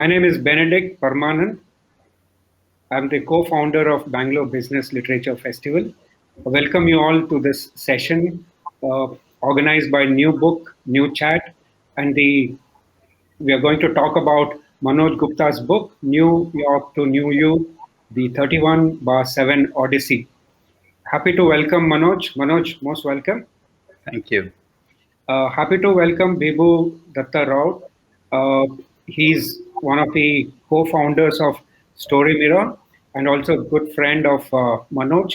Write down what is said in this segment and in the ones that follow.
My name is Benedict Parmanan. I'm the co-founder of Bangalore Business Literature Festival. I welcome you all to this session organized by New Book, New Chat, and we are going to talk about Manoj Gupta's book, New York to New You, the 31/7 Odyssey. Happy to welcome Manoj. Manoj, most welcome. Thank you. Happy to welcome Bibu Datta Rao. He's one of the co-founders of Story Mirror and also a good friend of Manoj.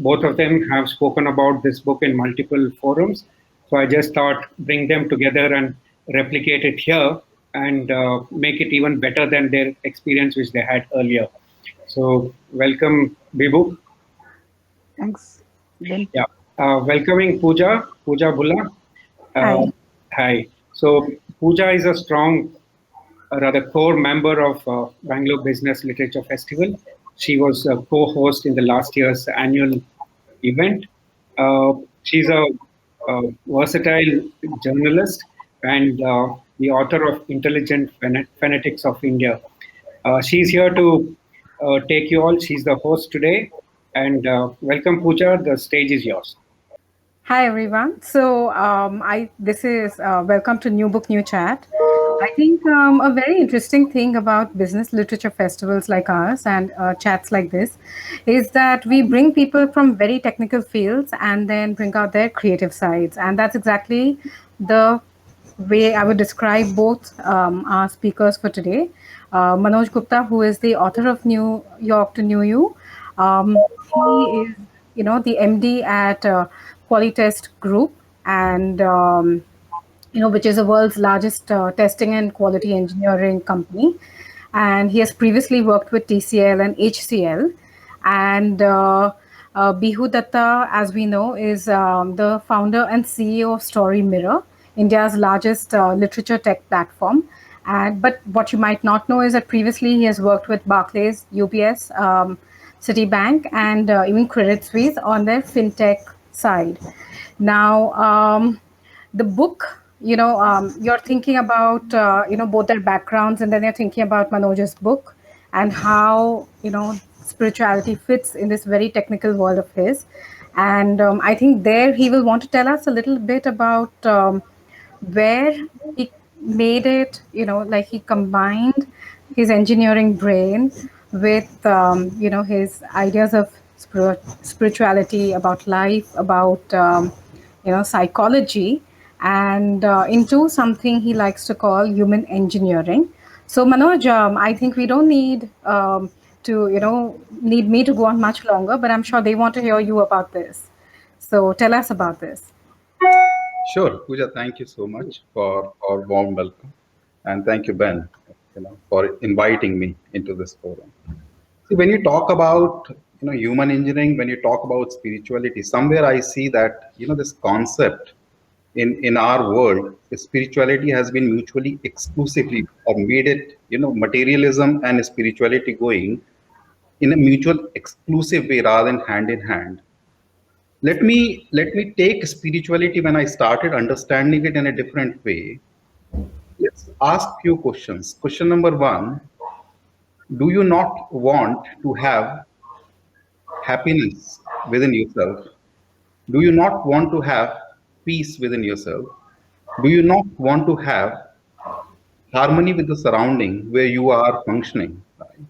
Both of them have spoken about this book in multiple forums. So I just thought bring them together and replicate it here and make it even better than their experience which they had earlier. So welcome, Bibu. Thanks, Ben. Yeah. Welcoming Pooja Bhulla. Uh, Hi. Hi. So Pooja is a strong, rather core member of Bangalore Business Literature Festival. She was a co-host in the last year's annual event. She's a versatile journalist and the author of Intelligent Phonetics of India. She's here to take you all. She's the host today. And welcome, Pooja. The stage is yours. Hi, everyone. So, I this is welcome to New Book, New Chat. I think a very interesting thing about business literature festivals like ours and chats like this is that we bring people from very technical fields and then bring out their creative sides, and that's exactly the way I would describe both our speakers for today. Manoj Gupta, who is the author of New York to New You, he is, the MD at Qualitest Group, and which is the world's largest testing and quality engineering company. And he has previously worked with TCL and HCL. And Bihu Datta, as we know, is the founder and CEO of Story Mirror, India's largest literature tech platform. But what you might not know is that previously he has worked with Barclays, UBS, Citibank, and even Credit Suisse on their fintech side. Now, the book, you're thinking about, both their backgrounds, and then you're thinking about Manoj's book and how, spirituality fits in this very technical world of his. And I think there he will want to tell us a little bit about where he made it, like he combined his engineering brain with, his ideas of spirituality, about life, about, psychology, and into something he likes to call human engineering. So, Manoj, I think we don't need need me to go on much longer, but I'm sure they want to hear you about this. So, tell us about this. Sure, Pooja, thank you so much for our warm welcome. And thank you, Ben, for inviting me into this forum. See, when you talk about human engineering, when you talk about spirituality, somewhere I see that this concept in our world, spirituality has been mutually exclusively or made it materialism and spirituality going in a mutual exclusive way rather than hand in hand. Let me take spirituality when I started understanding it in a different way. Let's ask few questions. Question number one: do you not want to have happiness within yourself? Do you not want to have peace within yourself? Do you not want to have harmony with the surrounding where you are functioning? Right?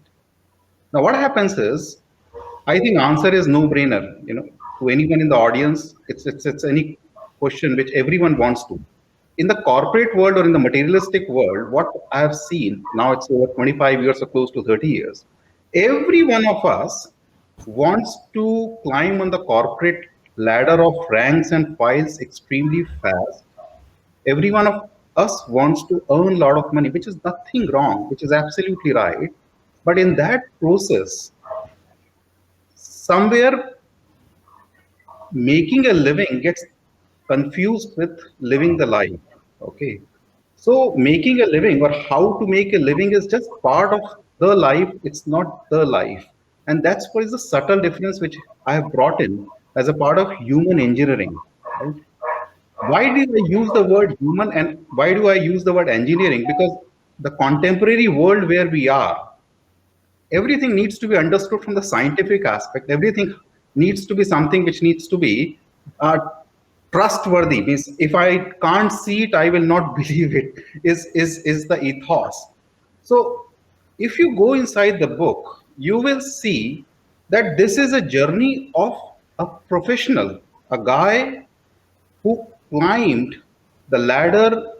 Now, what happens is, I think answer is no brainer. To anyone in the audience, it's any question which everyone wants to. In the corporate world or in the materialistic world, what I have seen now, it's over 25 years or close to 30 years. Every one of us wants to climb on the corporate ladder of ranks and files extremely fast. Every one of us wants to earn a lot of money, which is nothing wrong, which is absolutely right. But in that process, somewhere making a living gets confused with living the life. Okay. So making a living or how to make a living is just part of the life. It's not the life. And that's what is the subtle difference which I have brought in as a part of human engineering. Right? Why do I use the word human and why do I use the word engineering? Because the contemporary world where we are, everything needs to be understood from the scientific aspect. Everything needs to be something which needs to be uh, trustworthy. Means if I can't see it, I will not believe it. Is the ethos. So if you go inside the book, you will see that this is a journey of a professional, a guy who climbed the ladder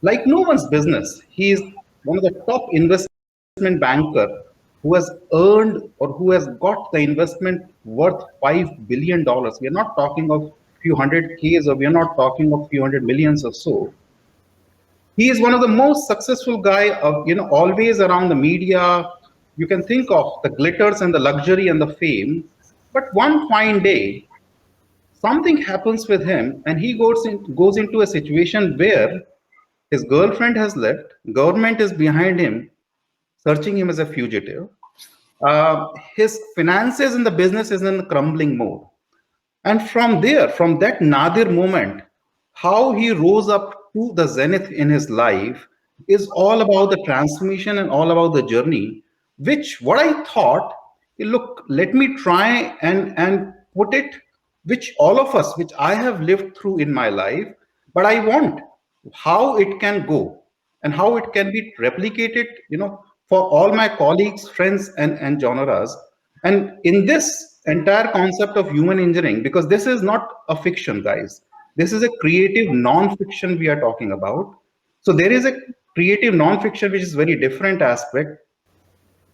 like no one's business. He is one of the top investment banker who has earned or who has got the investment worth $5 billion. We are not talking of few hundred Ks, or we are not talking of few hundred millions or so. He is one of the most successful guy of, always around the media. You can think of the glitters and the luxury and the fame. But one fine day, something happens with him and he goes into a situation where his girlfriend has left, government is behind him, searching him as a fugitive. His finances in the business is in crumbling mode. And from there, from that nadir moment, how he rose up to the zenith in his life is all about the transformation and all about the journey, which what I thought, look, let me try and put it, which all of us, which I have lived through in my life, but I want how it can go and how it can be replicated, for all my colleagues, friends, and genres. And in this entire concept of human engineering, because this is not a fiction, guys, this is a creative non-fiction we are talking about. So there is a creative non-fiction which is very different aspect,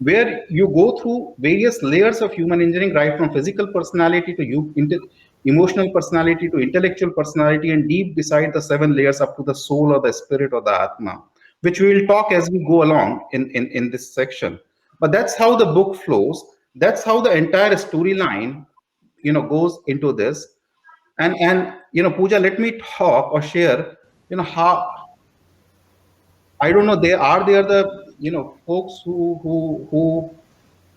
where you go through various layers of human engineering, right from physical personality to emotional personality to intellectual personality, and deep beside the 7 layers up to the soul or the spirit or the atma, which we will talk as we go along in this section. But that's how the book flows. That's how the entire storyline, goes into this. And Pooja, let me talk or share, how, I don't know, there the folks who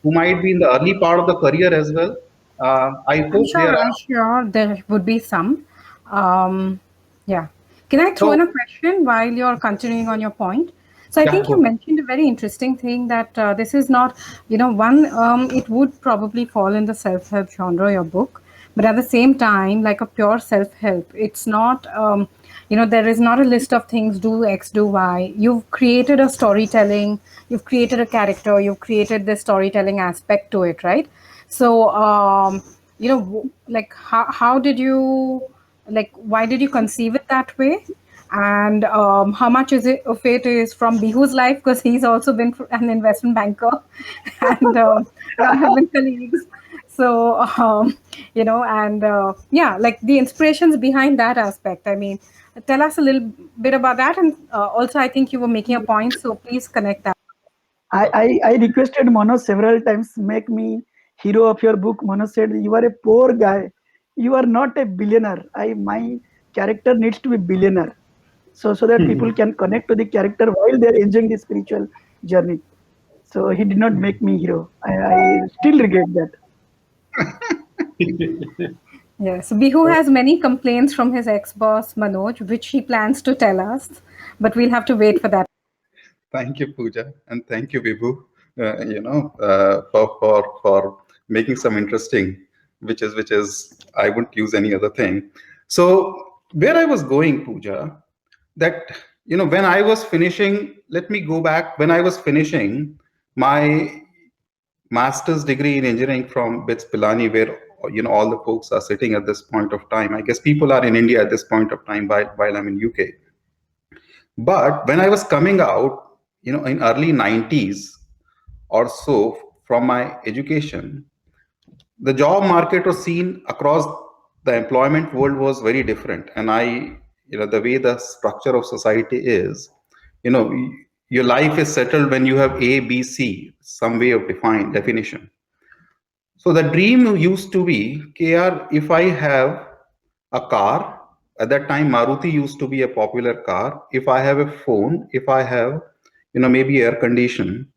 might be in the early part of the career as well. I I'm hope there sure, I'm are. sure there would be some. Um, yeah. Can I throw in So a question while you're continuing on your point? So I yeah, think you go. mentioned a very interesting thing that this is not, one, it would probably fall in the self-help genre, your book, but at the same time, like a pure self-help, it's not, there is not a list of things, do X, do Y. You've created a storytelling, you've created a character, you've created this storytelling aspect to it, right? So, like how did you, like, why did you conceive it that way? And how much is it of it is from Bihu's life, because he's also been an investment banker, and I have been colleagues. So and yeah, like the inspirations behind that aspect. I mean, tell us a little bit about that, and also I think you were making a point, so please connect that. I requested Manoj several times, make me hero of your book. Manoj said, you are a poor guy. You are not a billionaire. My character needs to be billionaire. So that people can connect to the character while they're enjoying the spiritual journey. So he did not make me hero. I still regret that. Yes, Bihu has many complaints from his ex-boss Manoj, which he plans to tell us, but we'll have to wait for that. Thank you, Pooja, and thank you, Vibhu. For making some interesting, which is I wouldn't use any other thing. So where I was going, Pooja, that when I was finishing, let me go back. When I was finishing my master's degree in engineering from BITS Pilani, where all the folks are sitting at this point of time. I guess people are in India at this point of time while I'm in UK. But when I was coming out, in early 90s or so from my education, the job market was seen across the employment world was very different. And the way the structure of society is, you know, your life is settled when you have A, B, C, some way of definition. So the dream used to be, KR, if I have a car, at that time Maruti used to be a popular car. If I have a phone, if I have, maybe air condition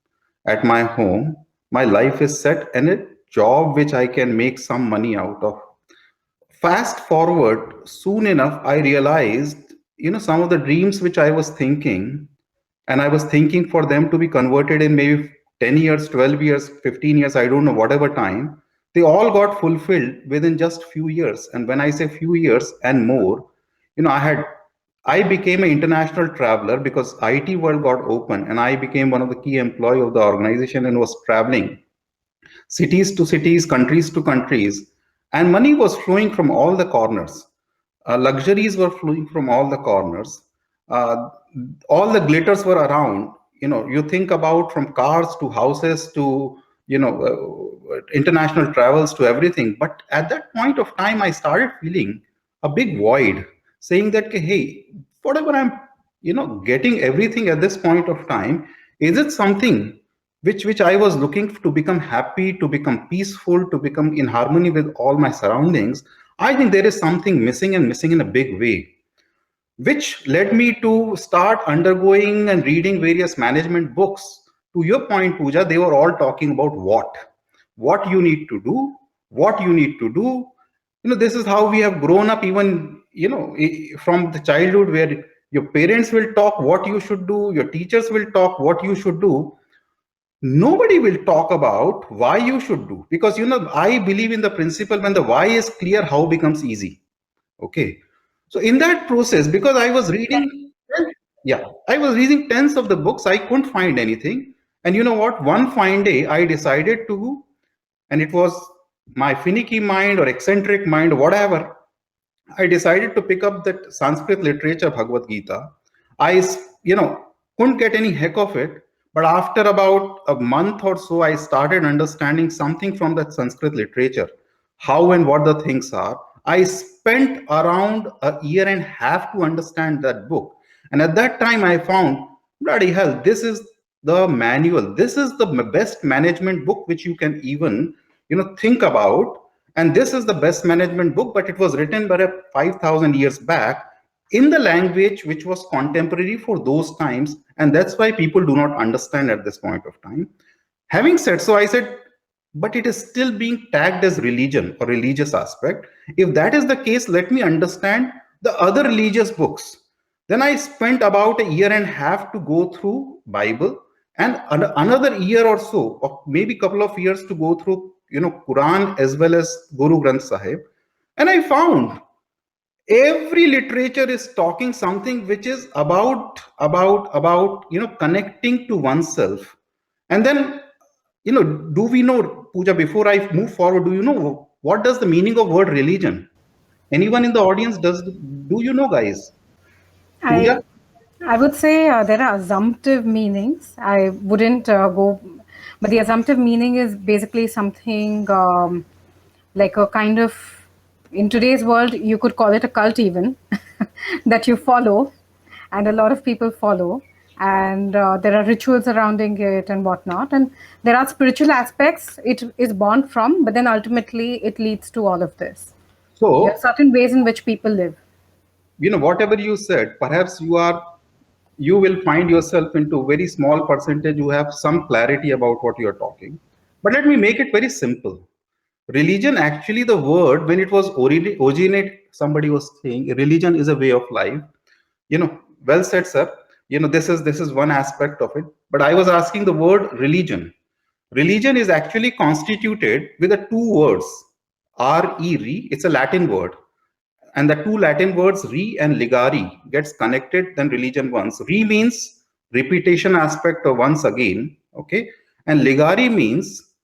at my home, my life is set and a job which I can make some money out of. Fast forward, soon enough, I realized, some of the dreams which I was thinking And I was thinking for them to be converted in maybe 10 years, 12 years, 15 years, I don't know, whatever time, they all got fulfilled within just few years. And when I say few years and more, I became an international traveler because IT world got open and I became one of the key employee of the organization and was traveling cities to cities, countries to countries, and money was flowing from all the corners. Luxuries were flowing from all the corners. Uh, all the glitters were around. You think about from cars to houses to international travels to everything. But at that point of time, I started feeling a big void, saying that, hey, whatever I'm getting everything at this point of time, is it something which I was looking to become happy, to become peaceful, to become in harmony with all my surroundings? I think there is something missing and missing in a big way, which led me to start undergoing and reading various management books. To your point, Pooja, they were all talking about what you need to do, what you need to do. This is how we have grown up, even, from the childhood, where your parents will talk what you should do, your teachers will talk what you should do. Nobody will talk about why you should do, because I believe in the principle, when the why is clear, how becomes easy. Okay, so in that process, because I was reading, yeah, I was reading tens of the books, I couldn't find anything. And you know what, one fine day I decided to, and it was my finicky mind or eccentric mind or whatever, I decided to pick up that Sanskrit literature, Bhagavad Gita. I, couldn't get any heck of it. But after about a month or so, I started understanding something from that Sanskrit literature, how and what the things are. I spent around a year and a half to understand that book. And at that time, I found, bloody hell, this is the manual. This is the best management book which you can even, think about. And this is the best management book, but it was written by 5,000 years back in the language which was contemporary for those times. And that's why people do not understand at this point of time. Having said so, I said, but it is still being tagged as religion or religious aspect. If that is the case, let me understand the other religious books. Then I spent about a year and a half to go through Bible, and another year or so, or maybe a couple of years to go through Quran as well as Guru Granth Sahib. And I found every literature is talking something which is about connecting to oneself. And then, do we know, Pooja, before I move forward, do you know what does the meaning of word religion? Anyone in the audience, do you know, guys? Pooja? I would say there are assumptive meanings. I wouldn't go, but the assumptive meaning is basically something like a kind of, in today's world, you could call it a cult even, that you follow, and a lot of people follow. And there are rituals surrounding it and whatnot. And there are spiritual aspects it is born from, but then ultimately it leads to all of this. So, there are certain ways in which people live. Whatever you said, perhaps you will find yourself into a very small percentage who have some clarity about what you're talking. But let me make it very simple. Religion, actually, the word, when it was originate, somebody was saying religion is a way of life. Well said, sir. This is one aspect of it. But I was asking the word religion. Religion is actually constituted with the two words, re. It's a Latin word. And the two Latin words re and ligari gets connected, then religion once. Re means repetition aspect of once again, okay? And ligari means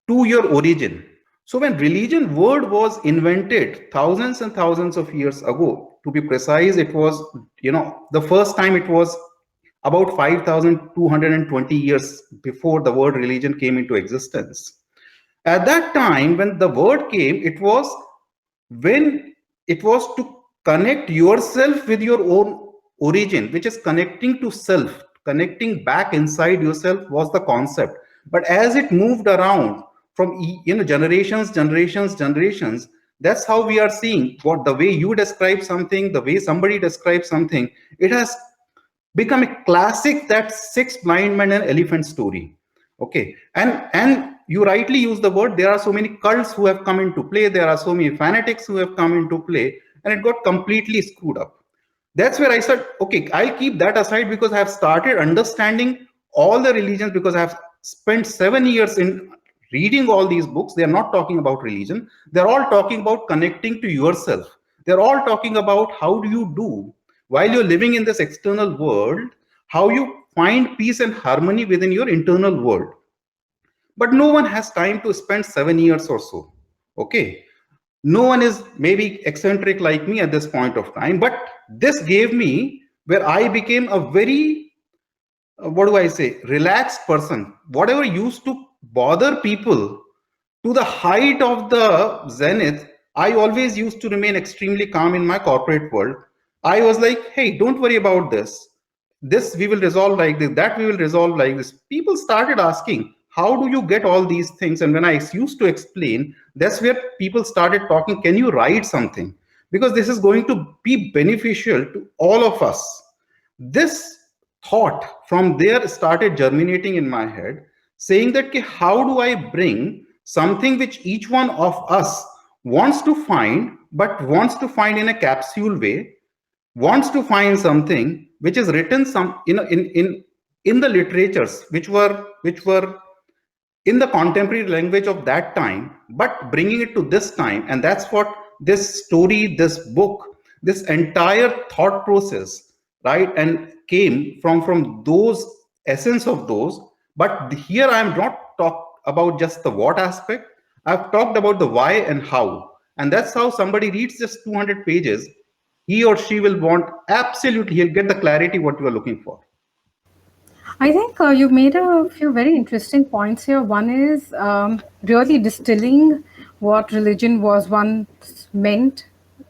to your origin. So when religion word was invented thousands and thousands of years ago, to be precise, it was, the first time it was about 5,220 years before the word religion came into existence. At that time, when the word came, it was to connect yourself with your own origin, which is connecting to self, connecting back inside yourself was the concept. But as it moved around from generations, that's how we are seeing what the way you describe something, the way somebody describes something, it has become a classic, that six blind men and elephant story. Okay, and you rightly use the word, there are so many cults who have come into play, there are so many fanatics who have come into play, and it got completely screwed up. That's where I said, okay, I'll keep that aside because I have started understanding all the religions, because I have spent 7 years in reading all these books. They are not talking about religion. They're all talking about connecting to yourself. They're all talking about how do you do while you're living in this external world, how you find peace and harmony within your internal world. But no one has time to spend 7 years or so. Okay. No one is maybe eccentric like me at this point of time, but this gave me where I became a very, what do I say, relaxed person. Whatever used to bother people to the height of the zenith, I always used to remain extremely calm in my corporate world. I was like, hey, don't worry about this. This we will resolve like this, that we will resolve like this. People started asking, how do you get all these things? And when I used to explain, that's where people started talking, can you write something? Because this is going to be beneficial to all of us. This thought from there started germinating in my head, saying that how do I bring something which each one of us wants to find, but wants to find in a capsule way, wants to find something which is written some in the literatures which were in the contemporary language of that time, but bringing it to this time. And that's what this story, this book, this entire thought process, right, and came from those essence of those. But here I am not talk about just the what aspect. I've talked about the why and how. And that's how somebody reads just 200 pages, he or she will want, absolutely, he'll get the clarity what you are looking for. I think you've made a few very interesting points here. One is really distilling what religion was once meant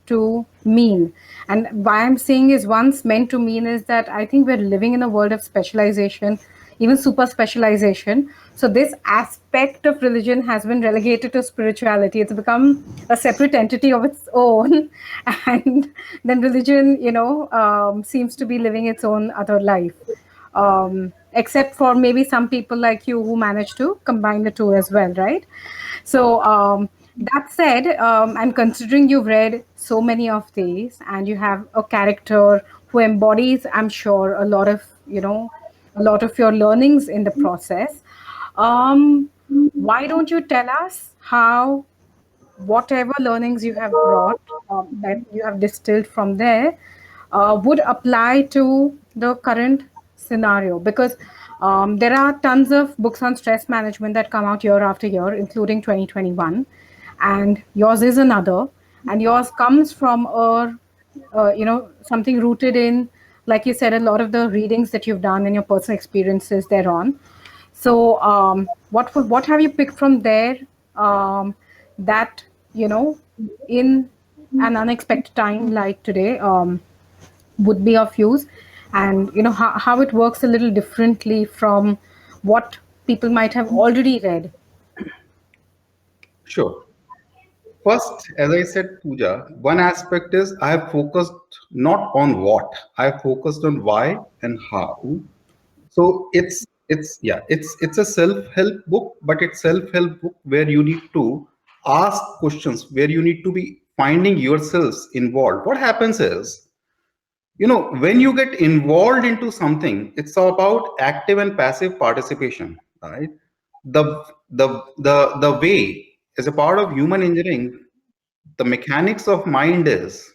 to mean. And why I'm saying is once meant to mean is that I think we're living in a world of specialization, even super specialization. So this aspect of religion has been relegated to spirituality. It's become a separate entity of its own. And then religion, seems to be living its own other life. Except for maybe some people like you who manage to combine the two as well, right? So that said, and considering you've read so many of these and you have a character who embodies, I'm sure, a lot of your learnings in the process, why don't you tell us how whatever learnings you have brought, that you have distilled from there, would apply to the current scenario? Because there are tons of books on stress management that come out year after year, including 2021, and yours is another, and yours comes from something rooted in, like you said, a lot of the readings that you've done and your personal experiences thereon. So what have you picked from there, that in an unexpected time like today, would be of use, and how it works a little differently from what people might have already read? Sure. First, as I said, Pooja, one aspect is I have focused not on what, I have focused on why and how. So it's a self-help book, but it's self-help book where you need to ask questions, where you need to be finding yourselves involved. What happens is, when you get involved into something, it's about active and passive participation, right? The way, as a part of human engineering, the mechanics of mind is,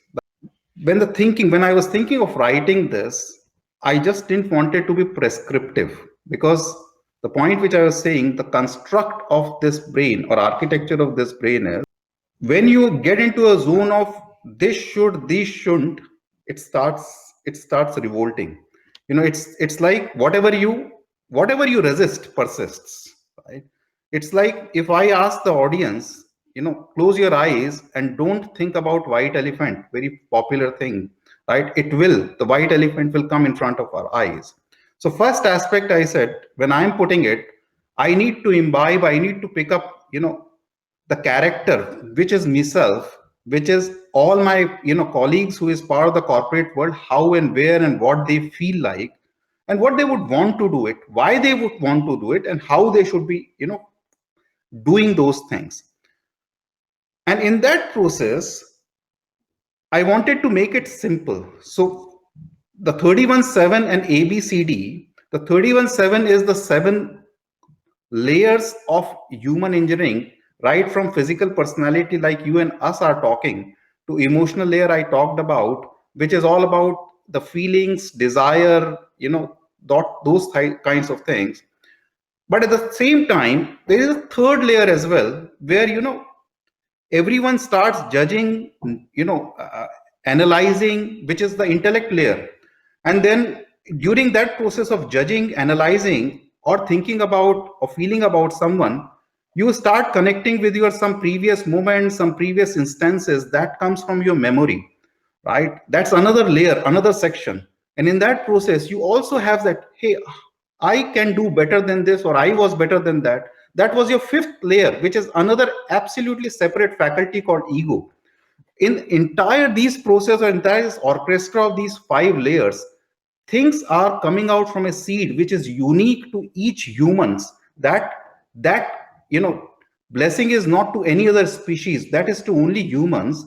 when I was thinking of writing this, I just didn't want it to be prescriptive, because the point which I was saying, the construct of this brain or architecture of this brain is, when you get into a zone of this should, this shouldn't, it starts revolting. It's like whatever you resist persists, right? It's like if I ask the audience, close your eyes and don't think about white elephant, very popular thing, right? The white elephant will come in front of our eyes. So first aspect, I said, when I'm putting it, I need to imbibe, I need to pick up, the character, which is myself, which is all my colleagues who is part of the corporate world, how and where and what they feel like, and what they would want to do it, why they would want to do it, and how they should be doing those things. And in that process, I wanted to make it simple. So the 31-7 and ABCD, the 31-7 is the 7 layers of human engineering, right from physical personality like you and us are talking, to emotional layer I talked about, which is all about the feelings, desire, those kinds of things. But at the same time, there is a third layer as well, where everyone starts judging, analyzing, which is the intellect layer. And then during that process of judging, analyzing, or thinking about or feeling about someone, you start connecting with your some previous moments, some previous instances that comes from your memory, right? That's another layer, another section. And in that process, you also have that, hey, I can do better than this, or I was better than that. That was your fifth layer, which is another absolutely separate faculty called ego. In entire these process or entire this orchestra of these 5 layers, things are coming out from a seed which is unique to each humans. That blessing is not to any other species, that is to only humans.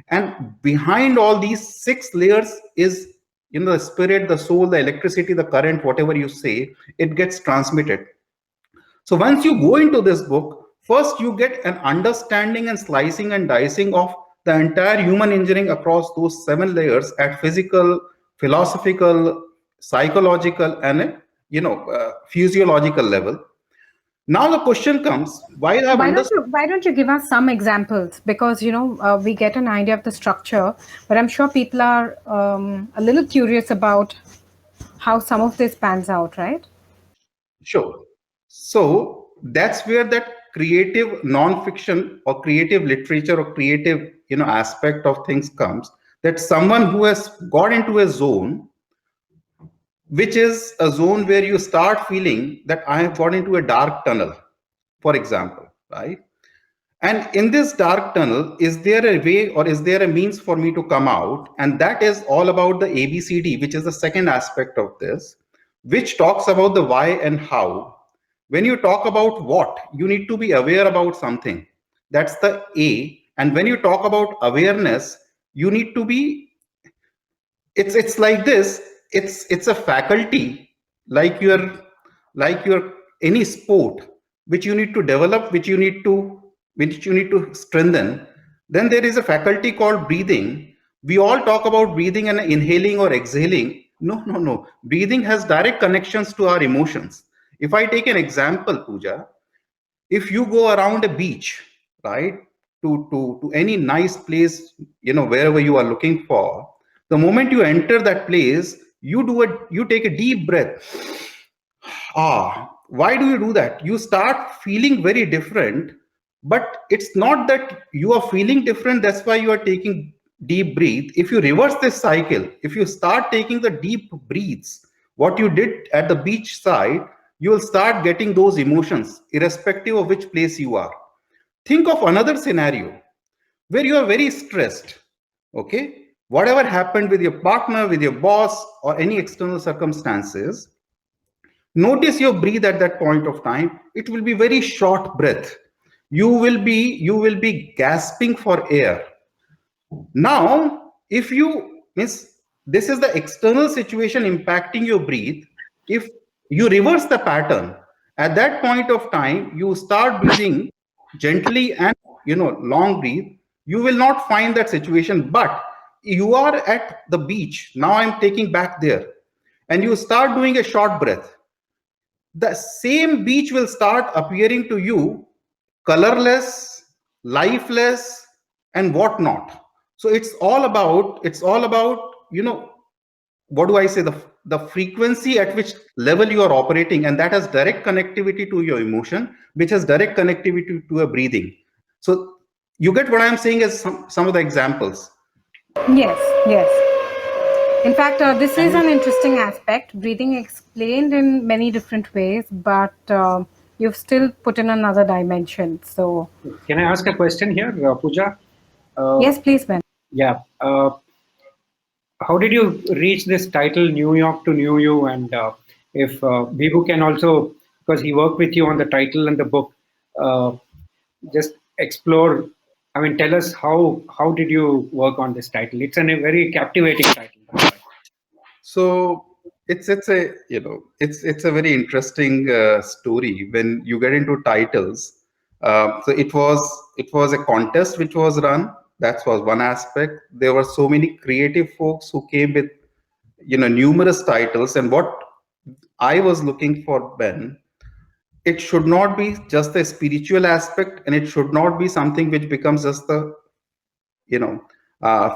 And behind all these 6 layers is the spirit, the soul, the electricity, the current, whatever you say, it gets transmitted. So once you go into this book, first you get an understanding and slicing and dicing of the entire human engineering across those 7 layers at physical, philosophical, psychological, and physiological level. Now the question comes, while I've understood. Why don't you give us some examples? Because we get an idea of the structure, but I'm sure people are a little curious about how some of this pans out, right? Sure. So that's where that creative non-fiction or creative literature or creative aspect of things comes. That someone who has got into a zone, which is a zone where you start feeling that I have got into a dark tunnel, for example, right? And in this dark tunnel, is there a way or is there a means for me to come out? And that is all about the ABCD, which is the second aspect of this, which talks about the why and how. When you talk about what, you need to be aware about something. That's the A. And when you talk about awareness, you need to be, it's like this, it's a faculty, like your any sport, which you need to develop, which you need to strengthen. Then there is a faculty called breathing. We all talk about breathing and inhaling or exhaling. No. Breathing has direct connections to our emotions. If I take an example, Pooja, if you go around a beach, right, to any nice place, wherever you are looking for, the moment you enter that place, you take a deep breath. Why do you do that? You start feeling very different, but it's not that you are feeling different, that's why you are taking deep breath. If you reverse this cycle, if you start taking the deep breaths, what you did at the beach side, you will start getting those emotions irrespective of which place you are. Think of another scenario where you are very stressed, okay? Whatever happened with your partner, with your boss, or any external circumstances, notice your breathe at that point of time. It will be very short breath. You will be gasping for air. Now, if you means this is the external situation impacting your breathe. If you reverse the pattern, at that point of time, you start breathing gently and long breathe. You will not find that situation, but you are at the beach. Now I'm taking back there, and you start doing a short breath. The same beach will start appearing to you colorless, lifeless, and whatnot. So it's all about what do I say, the frequency at which level you are operating, and that has direct connectivity to your emotion, which has direct connectivity to your breathing. So you get what I'm saying as some of the examples. Yes. In fact, this is an interesting aspect. Breathing explained in many different ways, but you've still put in another dimension. So, can I ask a question here, Pooja? Yes, please, Ben. Yeah. How did you reach this title, New York to New You? And if Vibhu can also, because he worked with you on the title and the book, just explore. I mean, tell us how did you work on this title? It's a very captivating title. So it's a it's a very interesting story when you get into titles. So it was a contest which was run. That was one aspect. There were so many creative folks who came with numerous titles, and what I was looking for, Ben, it should not be just the spiritual aspect, and it should not be something which becomes just the you know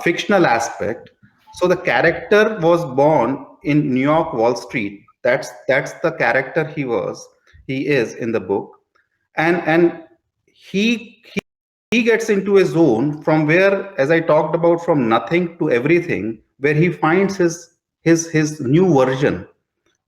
fictional aspect. So the character was born in New York Wall Street. That's the character he is in the book. And he gets into a zone from where, as I talked about, from nothing to everything, where he finds his new version.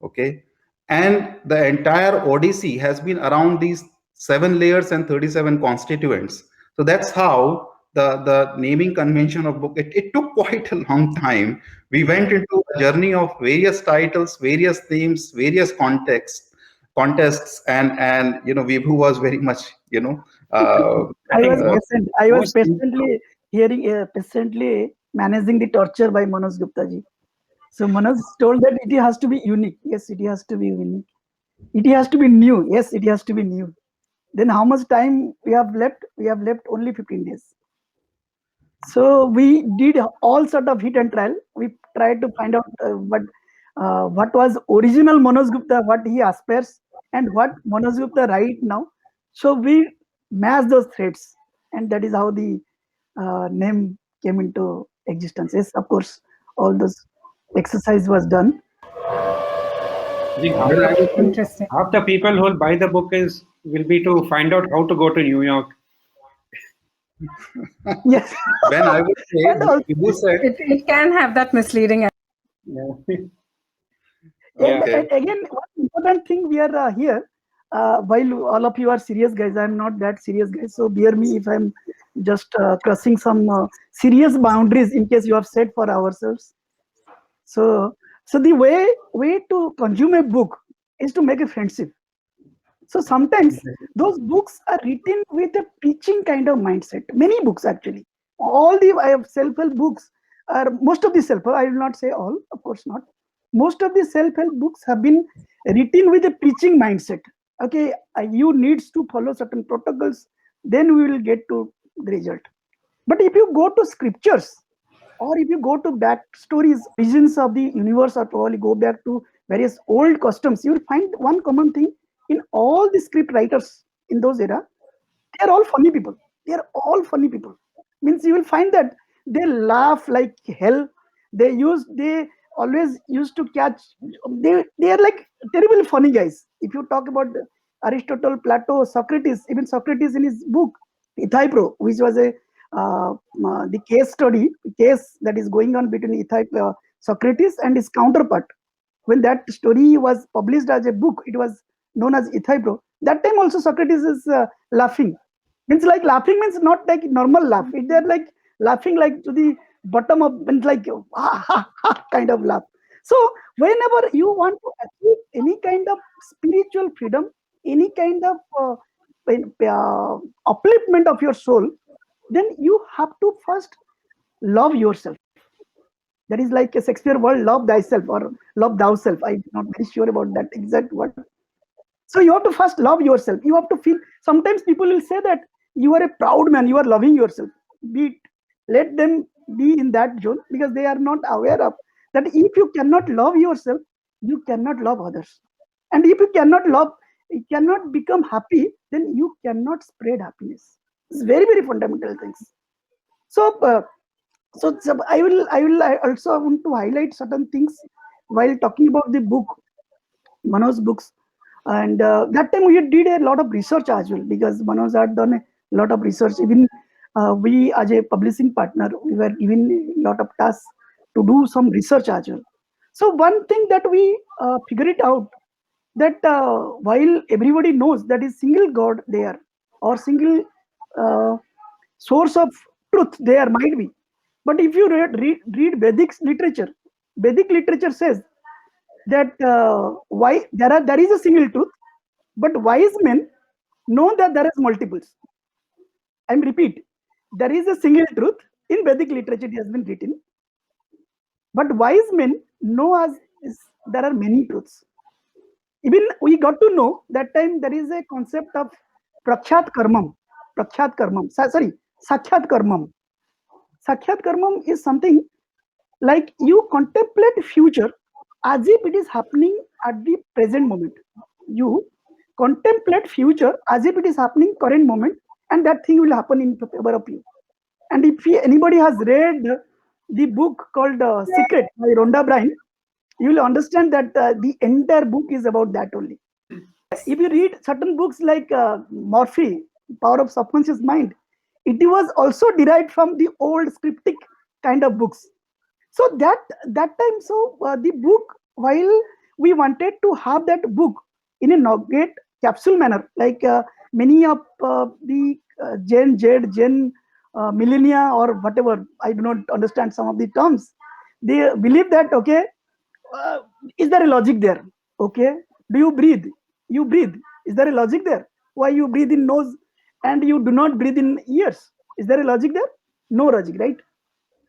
Okay. And the entire Odyssey has been around these 7 layers and 37 constituents. So that's how the naming convention of book, it took quite a long time. We went into a journey of various titles, various themes, various contests, and Vibhu was very much I was most, patient. I was most patiently hearing, patiently managing the torture by Manoj Gupta ji. So Manoj told that it has to be unique. Yes, it has to be unique. It has to be new. Yes, it has to be new. Then how much time we have left? We have left only 15 days. So we did all sort of hit and trial. We tried to find out what was original Manoj Gupta, what he aspires, and what Manoj Gupta right now. So we matched those threads, and that is how the name came into existence. Yes, of course, all those exercise was done. I think Interesting. half the people who will buy the book will be to find out how to go to New York. Yes, Ben, I would say, and also, Vibhu said, It can have that misleading. Yeah. and, okay, and again, one important thing we are here. While all of you are serious guys, I'm not that serious guys. So bear me if I'm just crossing some serious boundaries in case you have said for ourselves. So, so the way to consume a book is to make a friendship. So sometimes those books are written with a preaching kind of mindset. Many books actually, all the I have self-help books are most of the self-help. I will not say all, of course not. Most of the self-help books have been written with a preaching mindset. Okay, you needs to follow certain protocols, then we will get to the result. But if you go to scriptures, or if you go to back stories, visions of the universe, or probably go back to various old customs, you will find one common thing in all the script writers in those era. They are all funny people. They are all funny people. Means you will find that they laugh like hell. They always used to catch. They are like terribly funny guys. If you talk about Aristotle, Plato, Socrates, even Socrates in his book Euthyphro, which was the case that is going on between Socrates and his counterpart. When that story was published as a book, it was known as Euthyphro. That time also Socrates is laughing. Means like laughing means not like normal laugh. They're like laughing like to the bottom of, means like ha, ha, ha, kind of laugh. So whenever you want to achieve any kind of spiritual freedom, any kind of upliftment of your soul, then you have to first love yourself. That is like a Shakespeare word, love thyself or love thyself. I'm not very sure about that exact word. So you have to first love yourself. You have to feel. Sometimes people will say that you are a proud man. You are loving yourself. Let them be in that zone because they are not aware of that. If you cannot love yourself, you cannot love others. And if you cannot become happy, then you cannot spread happiness. It's very very fundamental things. So. So I also want to highlight certain things while talking about the book, Manoj's books. And that time we did a lot of research as well because Manoj had done a lot of research. Even we, as a publishing partner, we were given a lot of tasks to do some research as well. So one thing that we figure it out that while everybody knows that is single God there or single uh, source of truth there might be, but if you read Vedic literature says that why there is a single truth, but wise men know that there is multiples. I repeat, there is a single truth in Vedic literature. It has been written, but wise men know as there are many truths. Even we got to know that time there is a concept of prakshat karmam. Prakshat karmam. Sorry, sakhyat karmam. Sakhyat karmam is something like you contemplate future as if it is happening at the present moment. You contemplate future as if it is happening current moment, and that thing will happen in favor of you. And if anybody has read the book called Secret by Rhonda Byrne, you will understand that the entire book is about that only. If you read certain books like Morphe, Power of Subconscious Mind, it was also derived from the old scriptic kind of books. So that time, so the book, while we wanted to have that book in a nugget capsule manner, like many of the Gen millennia or whatever, I do not understand some of the terms. They believe that, okay, uh, is there a logic there? Okay, do you breathe? You breathe. Is there a logic there? Why you breathe in nose and you do not breathe in ears? Is there a logic there? No logic, right?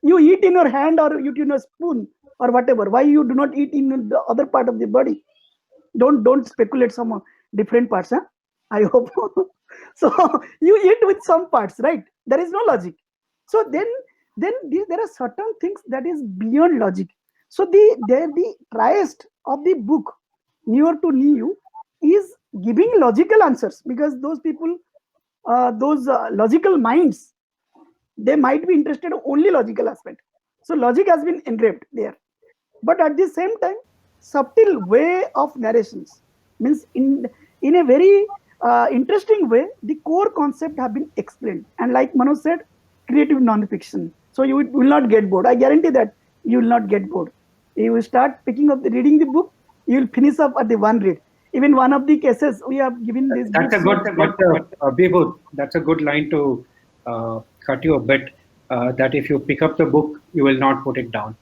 You eat in your hand or you eat in a spoon or whatever. Why you do not eat in the other part of the body? Don't speculate some different parts, huh? I hope. So you eat with some parts, right? There is no logic. So there are certain things that is beyond logic. So the triest of the book, Newer to New, is giving logical answers, because those people, those logical minds, they might be interested in only logical aspect. So logic has been engraved there, but at the same time, subtle way of narrations, means in a very interesting way, the core concept have been explained. And like Manoj said, creative non-fiction. So you will not get bored. I guarantee that you will not get bored. You will start picking up reading the book, you will finish up at the one read. Even one of the cases we have given this. That's a good, that's a good line to cut you a bit. That if you pick up the book, you will not put it down.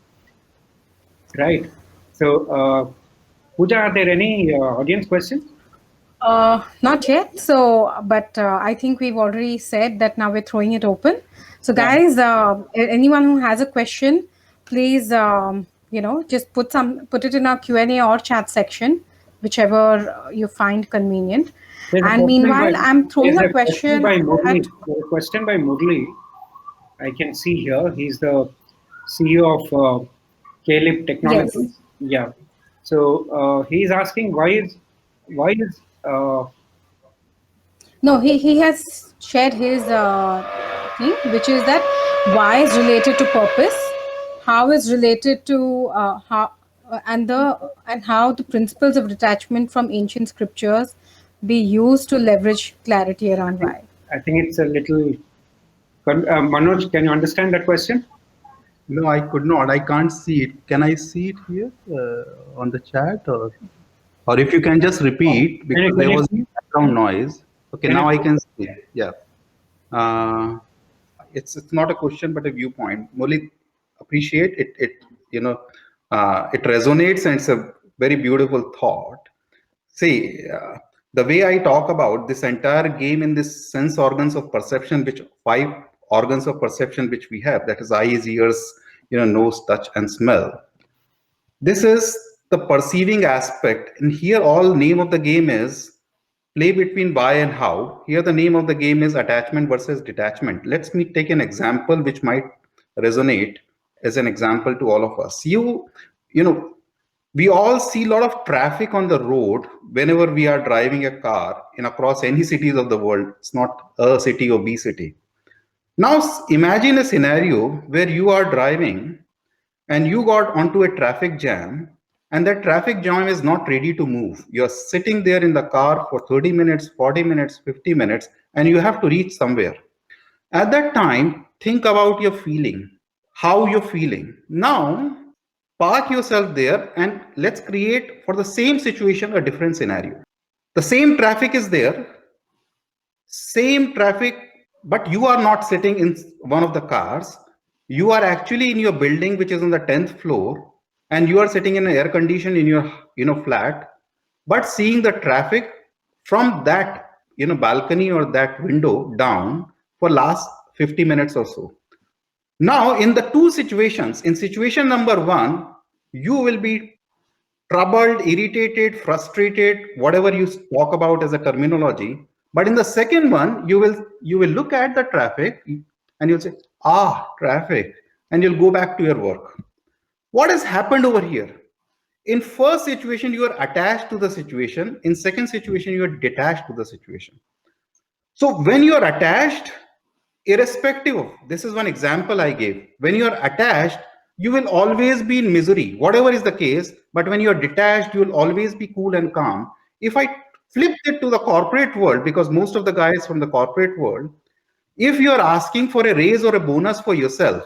Right. So, Pooja, are there any audience questions? Not yet. So, but I think we've already said that now we're throwing it open. So, guys, anyone who has a question, please, just put it in our Q&A or chat section, whichever you find convenient. And meanwhile, I'm throwing a question. There's a question by Murli. I can see here. He's the CEO of Caleb Technologies. Yes. Yeah. So he's asking why is no, he has shared his thing, which is that why is related to purpose, how is related to and how the principles of detachment from ancient scriptures be used to leverage clarity around why. I think it's a little. Manoj, can you understand that question? No, I could not. I can't see it. Can I see it here on the chat, or if you can just repeat, because there was background noise. Okay, now I can see. Yeah. It's not a question but a viewpoint. Murli, appreciate it. It resonates, and it's a very beautiful thought. See, the way I talk about this entire game in this sense organs of perception, which 5 organs of perception which we have, that is eyes, ears, nose, touch, and smell. This is the perceiving aspect, and here all name of the game is play between why and how. Here the name of the game is attachment versus detachment. Let me take an example which might resonate as an example to all of us. We all see a lot of traffic on the road whenever we are driving a car across any cities of the world. It's not a city or B city. Now imagine a scenario where you are driving and you got onto a traffic jam, and that traffic jam is not ready to move. You're sitting there in the car for 30 minutes, 40 minutes, 50 minutes, and you have to reach somewhere. At that time, think about your feeling, how you're feeling. Now, park yourself there and let's create for the same situation a different scenario. The same traffic is there, same traffic, but you are not sitting in one of the cars. You are actually in your building, which is on the 10th floor, and you are sitting in an air condition in your flat, but seeing the traffic from that balcony or that window down for last 50 minutes or so. Now in the two situations, in situation number 1, you will be troubled, irritated, frustrated, whatever you talk about as a terminology. But in the second one, you will look at the traffic and you'll say, traffic, and you'll go back to your work. What has happened over here? In first situation, you are attached to the situation. In second situation, you are detached to the situation. So when you are attached, irrespective of, this is one example I gave, when you are attached, you will always be in misery, whatever is the case. But when you are detached, you will always be cool and calm. If I flip it to the corporate world, because most of the guys from the corporate world, if you are asking for a raise or a bonus for yourself,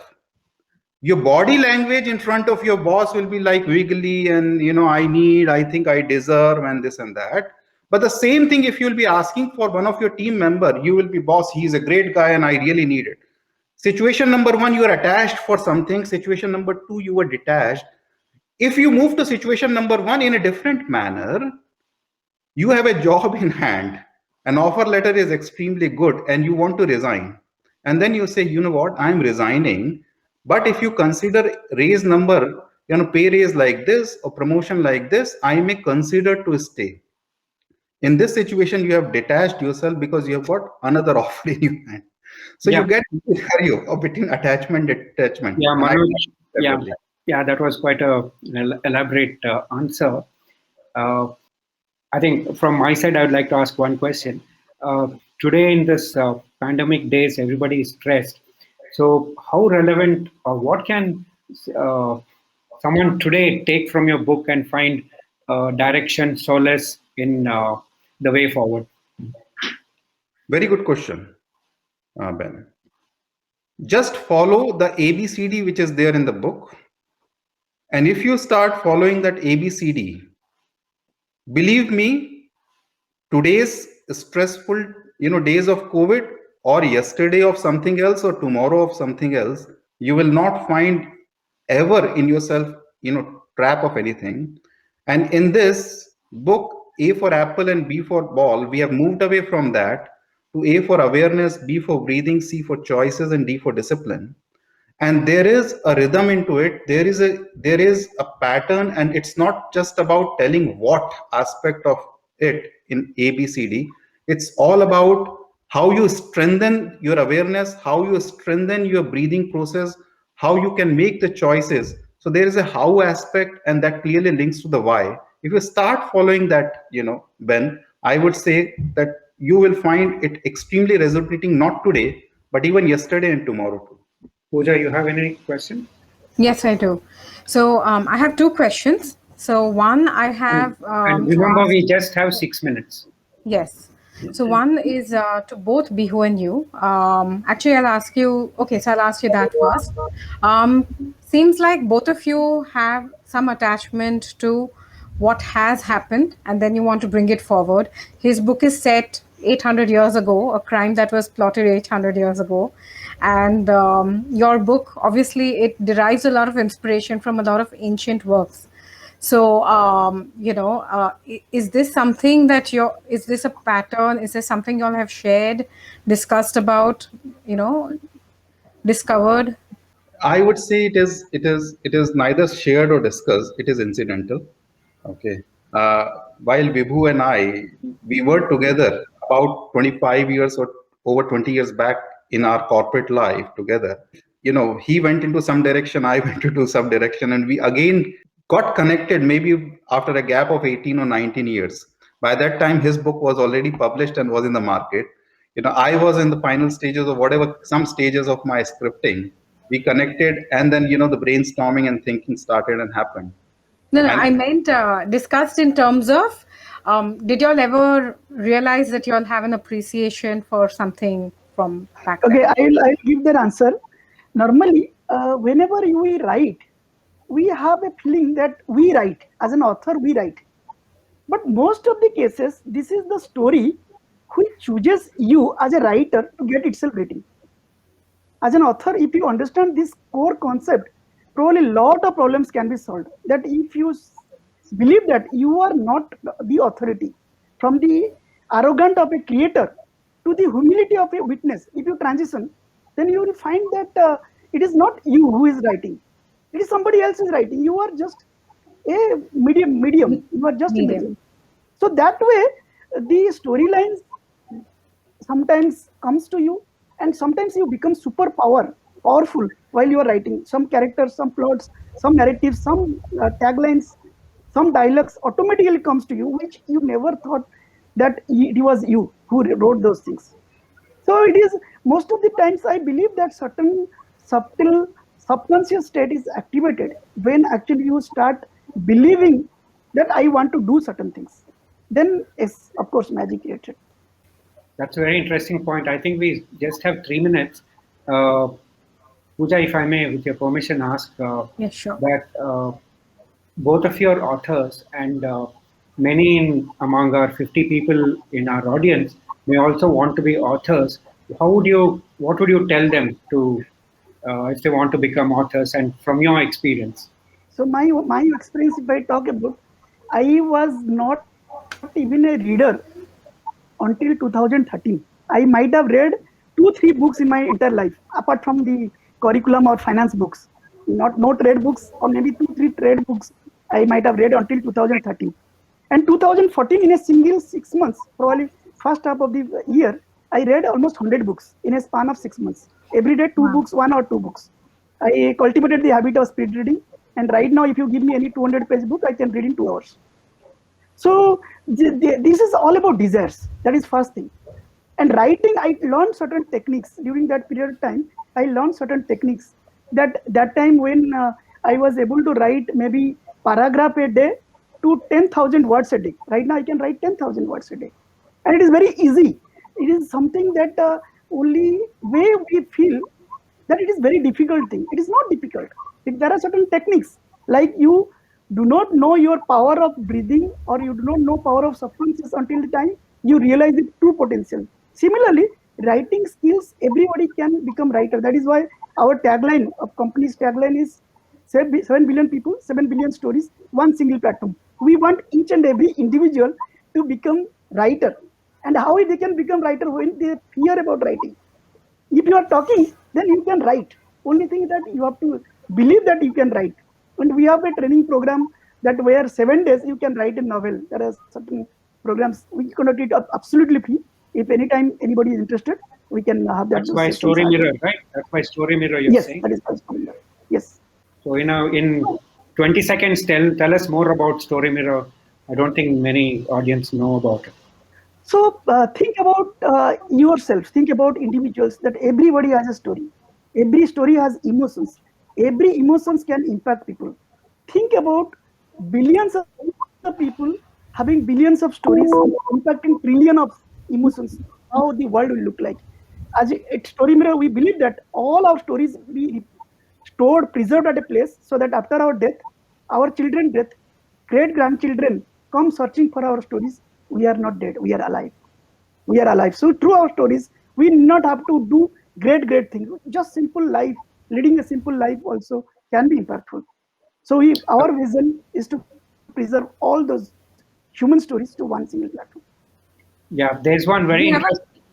your body language in front of your boss will be like wiggly and, I think I deserve and this and that. But the same thing, if you'll be asking for one of your team member, you will be, boss, he's a great guy and I really need it. Situation number one, you are attached for something. Situation number two, you were detached. If you move to situation number one in a different manner, you have a job in hand, an offer letter is extremely good, and you want to resign. And then you say, you know what, I'm resigning. But if you consider raise number, pay raise like this or promotion like this, I may consider to stay. In this situation, you have detached yourself because you have got another offer in your hand. So Yeah. you get a scenario between attachment, detachment. Yeah, And I Manoj. like that Yeah, only. yeah, that was quite a elaborate answer. Uh, I think from my side, I would like to ask one question. Today, in this pandemic days, everybody is stressed. So, how relevant or what can uh, someone today take from your book and find direction, solace in the way forward? Very good question, Ben. Just follow the ABCD which is there in the book. And if you start following that ABCD, believe me, today's stressful, days of COVID or yesterday of something else or tomorrow of something else, you will not find ever in yourself, trap of anything. And in this book, A for apple and B for ball, we have moved away from that to A for awareness, B for breathing, C for choices, and D for discipline. And there is a rhythm into it, there is a pattern, and it's not just about telling what aspect of it in ABCD. It's all about how you strengthen your awareness, how you strengthen your breathing process, how you can make the choices. So there is a how aspect, and that clearly links to the why. If you start following that, Ben, I would say that you will find it extremely resonating, not today but even yesterday and tomorrow too. Pooja, you have any question? Yes, I do. So I have two questions. So one I have And to remember, ask. we just have 6 minutes. Yes. So one is to both Bihu and you. Actually, I'll ask you. Okay, so I'll ask you that first. Seems like both of you have some attachment to what has happened, and then you want to bring it forward. His book is set 800 years ago, a crime that was plotted 800 years ago, and your book obviously it derives a lot of inspiration from a lot of ancient works. So, is this something that is this a pattern? Is this something you all have shared, discussed about, discovered? I would say it is neither shared or discussed. It is incidental. Okay. Uh, while Vibhu and I, we were together about 25 years or over 20 years back in our corporate life together. He went into some direction, I went into some direction, and we again got connected maybe after a gap of 18 or 19 years. By that time, his book was already published and was in the market. I was in the final stages of whatever, some stages of my scripting. We connected, and then, the brainstorming and thinking started and happened. No, And I meant discussed in terms of, did y'all ever realize that y'all have an appreciation for something from back Okay, then? I'll give that answer. Normally, whenever we write, we have a feeling that we write. As an author, we write. But most of the cases, this is the story which chooses you as a writer to get itself written. As an author, if you understand this core concept, probably a lot of problems can be solved. That if you believe that you are not the authority, from the arrogant of a creator to the humility of a witness, if you transition, then you will find that it is not you who is writing. It is somebody else is writing. You are just a medium. You are just a Medium. medium. So that way, the storylines sometimes comes to you, and sometimes you become powerful while you are writing. Some characters, some plots, some narratives, some taglines, some dialogues automatically comes to you, which you never thought that it was you who wrote those things. So it is most of the times I believe that certain subtle subconscious state is activated when actually you start believing that I want to do certain things. Then yes, of course, magic created. That's a very interesting point. I think we just have 3 minutes. Pooja, if I may, with your permission, ask Yes, sure. that both of your authors and many among our 50 people in our audience may also want to be authors. What would you tell them to, if they want to become authors, and from your experience? So my experience, if I talk about, I was not even a reader until 2013. I might have read 2-3 books in my entire life, apart from the curriculum or finance books. Not trade books, or maybe 2-3 trade books I might have read until 2013. And 2014, in a single 6 months, probably first half of the year, I read almost 100 books in a span of 6 months. Every day, two Wow. books, 1 or 2 books. I cultivated the habit of speed reading. And right now, if you give me any 200-page book, I can read in 2 hours. So this is all about desires. That is first thing. And writing, I learned certain techniques during that period of time. I learned certain techniques that time when I was able to write maybe paragraph a day to 10,000 words a day. Right now, I can write 10,000 words a day, and it is very easy. It is something that only way we feel that it is very difficult thing. It is not difficult. There are certain techniques, like you do not know your power of breathing, or you do not know power of subconscious until the time you realize its true potential. Similarly, writing skills, everybody can become writer. That is why our tagline of company's tagline is 7 billion people, 7 billion stories, one single platform. We want each and every individual to become writer. And how they can become writer? When they fear about writing. If you are talking, then you can write. Only thing is that you have to believe that you can write. And we have a training program that where 7 days you can write a novel. There are certain programs we conduct it absolutely free. If anytime anybody is interested, we can have that. That's by Story Mirror, right? That's by Story Mirror, you're Yes, saying? that is by Story Mirror. Yes. So, in 20 seconds, tell us more about Story Mirror. I don't think many audience know about it. So think about yourself. Think about individuals. That everybody has a story. Every story has emotions. Every emotions can impact people. Think about billions of people having billions of stories impacting trillion of emotions. How the world will look like. As at Story Mirror, we believe that all our stories be stored, preserved at a place, so that after our death, our children death, great grandchildren come searching for our stories. We are not dead. We are alive. We are alive. So through our stories, we not have to do great things. Just simple life, leading a simple life also can be impactful. So our vision is to preserve all those human stories to one single platform. Yeah, there's one very Yeah.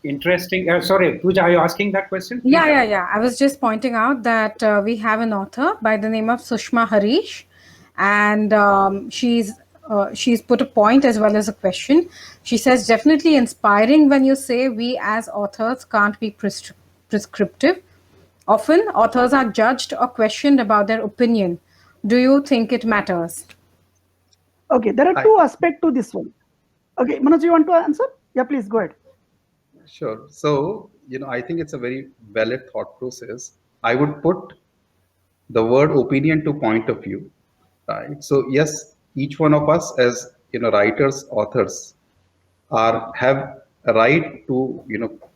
interesting. Sorry, Pooja, are you asking that question? Yeah. I was just pointing out that we have an author by the name of Sushma Harish, and she's put a point as well as a question. She says, definitely inspiring when you say we as authors can't be prescriptive. Often, authors are judged or questioned about their opinion. Do you think it matters? Okay, there are two aspects to this one. Okay, Manoj, you want to answer? Yeah, please go ahead. Sure. So, I think it's a very valid thought process. I would put the word opinion to point of view, right? So, yes, each one of us as, writers, authors have a right to,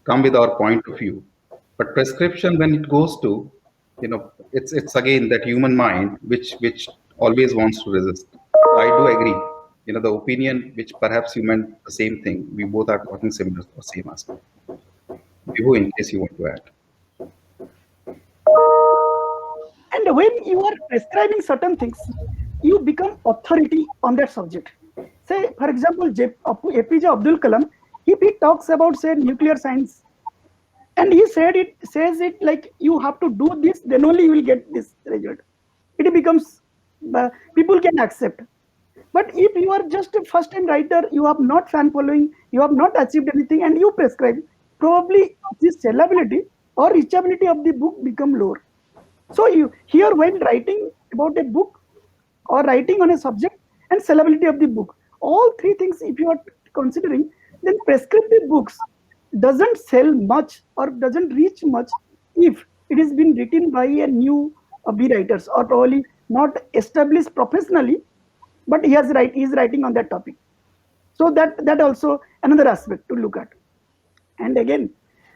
come with our point of view. But prescription, when it goes to, it's again that human mind which always wants to resist. So I do agree. The opinion which perhaps you meant the same thing. We both are talking similar or same aspect. Vibhu, in case you want to add. And when you are prescribing certain things, you become authority on that subject. Say, for example, APJ Abdul Kalam, if he talks about, say, nuclear science, and he says it like you have to do this, then only you will get this result. It becomes people can accept. But if you are just a first time writer, you have not fan following, you have not achieved anything, and you prescribe, probably the sellability or reachability of the book become lower. So you here, when writing about a book or writing on a subject and sellability of the book, all three things if you are considering, then prescriptive books doesn't sell much or doesn't reach much if it has been written by a new B writers, or probably not established professionally, but he is writing on that topic. So that also another aspect to look at. And again,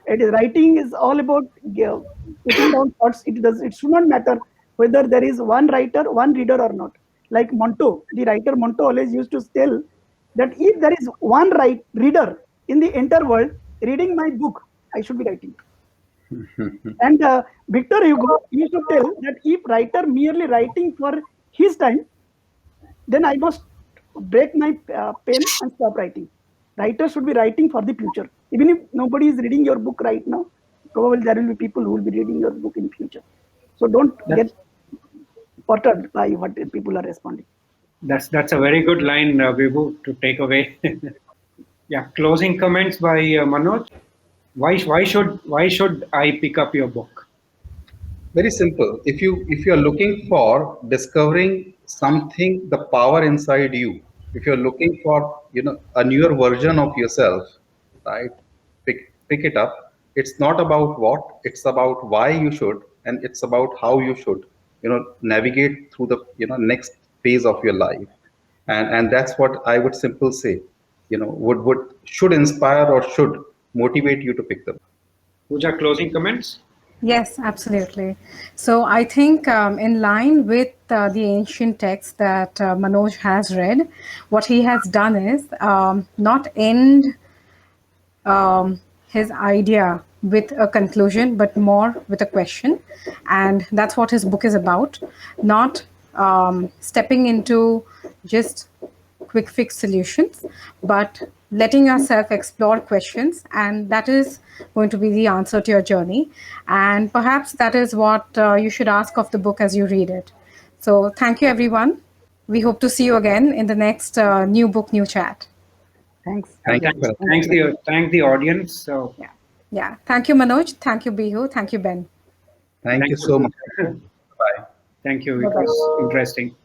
writing is all about putting down thoughts. It should not matter whether there is one writer, one reader or not. Like Monto, the writer Monto always used to tell that if there is one reader in the entire world reading my book, I should be writing. And Victor Hugo used to tell that if writer merely writing for his time, then I must break my pen and stop writing. Writers should be writing for the future. Even if nobody is reading your book right now, probably there will be people who will be reading your book in future. So don't get perturbed by what people are responding. That's a very good line, Vibhu, to take away. Yeah, closing comments by Manoj. Why should I pick up your book? Very simple. If you're looking for discovering something, the power inside you, if you're looking for a newer version of yourself, right? Pick it up. It's not about what, it's about why you should, and it's about how you should, navigate through the next phase of your life. And that's what I would simply say, would should inspire or should motivate you to pick them. Pooja, closing comments? Yes, absolutely. So I think in line with the ancient text that Manoj has read, what he has done is not end his idea with a conclusion, but more with a question. And that's what his book is about, not stepping into just quick fix solutions, but letting yourself explore questions. And that is going to be the answer to your journey. And perhaps that is what you should ask of the book as you read it. So thank you, everyone. We hope to see you again in the next New Book, New Chat. Thanks. Thank you. Thank the audience. So Yeah. Thank you, Manoj. Thank you, Bihu. Thank you, Ben. Thank you so much. Bye. thank you. It was interesting.